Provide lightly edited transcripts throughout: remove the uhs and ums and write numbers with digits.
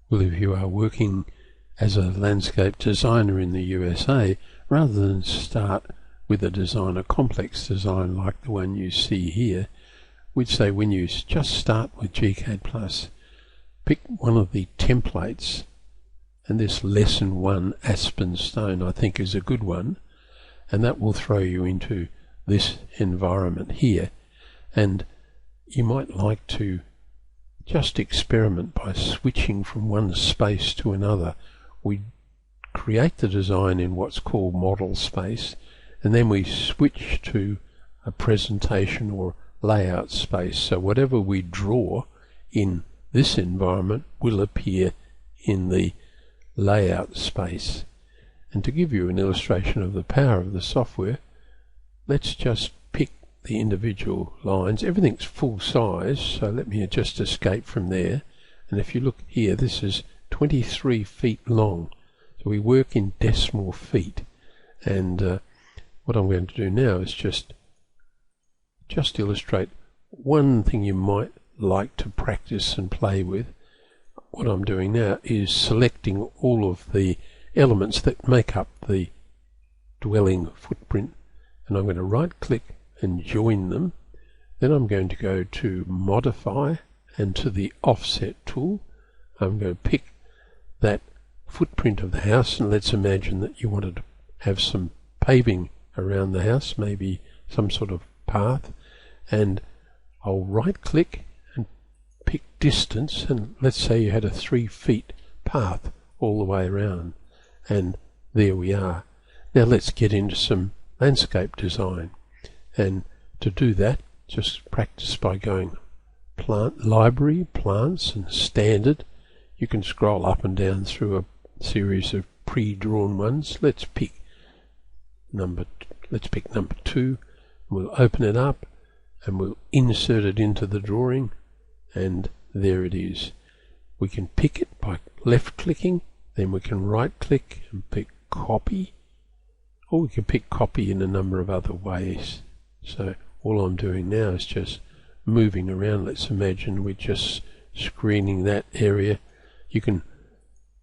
Well, if you are working as a landscape designer in the USA, rather than start with a complex design like the one you see here, we'd say when you just start with GCAD+, pick one of the templates, and this Lesson 1 Aspen Stone I think is a good one, and that will throw you into this environment here. And you might like to just experiment by switching from one space to another. We create the design in what's called model space, and then we switch to a presentation or layout space. So whatever we draw in this environment will appear in the layout space. And to give you an illustration of the power of the software, let's just pick the individual lines. Everything's full size, so let me just escape from there. And if you look here, this is 23 feet long. So we work in decimal feet. And what I'm going to do now is just illustrate one thing you might like to practice and play with. What I'm doing now is selecting all of the elements that make up the dwelling footprint, and I'm going to right click and join them. Then I'm going to go to modify and to the offset tool. I'm going to pick that footprint of the house, and let's imagine that you wanted to have some paving around the house, maybe some sort of path, and I'll right click and pick distance, and let's say you had a 3 feet path all the way around, and there we are. Now let's get into some landscape design, and to do that just practice by going Plant Library, Plants and Standard. You can scroll up and down through a series of pre-drawn ones. Let's pick number 2. We'll open it up and we'll insert it into the drawing, and there it is. We can pick it by left clicking, then we can right click and pick copy, or we can pick copy in a number of other ways. So all I'm doing now is just moving around. Let's imagine we're just screening that area. You can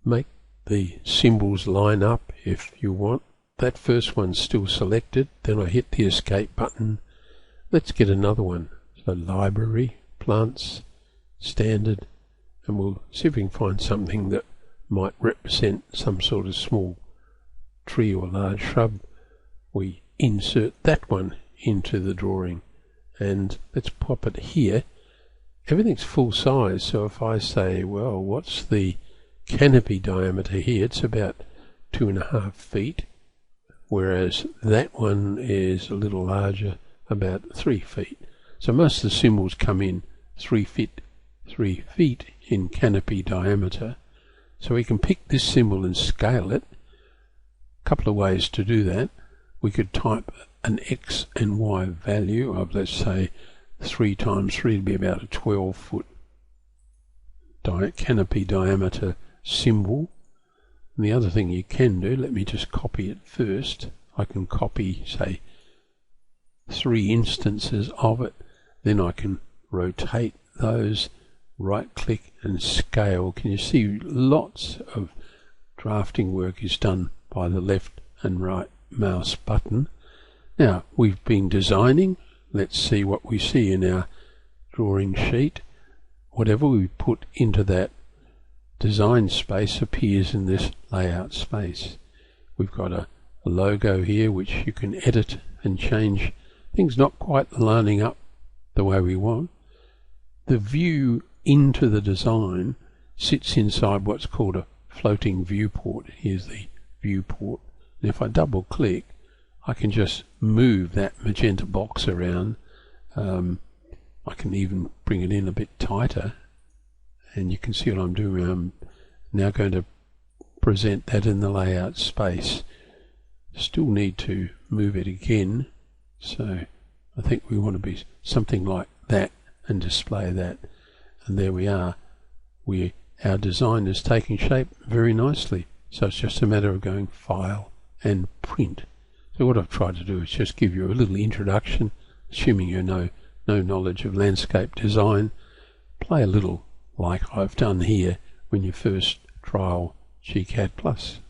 make the symbols line up if you want. That first one's still selected, then I hit the escape button. Let's get another one. So Library, Plants, Standard, and we'll see if we can find something that might represent some sort of small tree or large shrub. We insert that one into the drawing, and let's pop it here. Everything's full size, so if I say, well, what's the canopy diameter here? It's about 2.5 feet, whereas that one is a little larger, about 3 feet. So most of the symbols come in 3 feet in canopy diameter. So we can pick this symbol and scale it. A couple of ways to do that. We could type an X and Y value of, let's say, 3 times 3 would be about a 12-foot canopy diameter symbol. And the other thing you can do, let me just copy it first. I can copy, say, 3 instances of it. Then I can rotate those, right click and scale. Can you see lots of drafting work is done by the left and right mouse button. Now we've been designing. Let's see what we see in our drawing sheet. Whatever we put into that design space appears in this layout space. We've got a logo here which you can edit and change. Things not quite lining up the way we want. The view into the design sits inside what's called a floating viewport. Here's the viewport. And if I double click, I can just move that magenta box around. I can even bring it in a bit tighter, and you can see what I'm doing. I'm now going to present that in the layout space. Still need to move it again, so I think we want to be something like that and display that. And there we are. Our design is taking shape very nicely. So it's just a matter of going File and Print. So what I've tried to do is just give you a little introduction, assuming you know no knowledge of landscape design. Play a little like I've done here when you first trial GCAD Plus.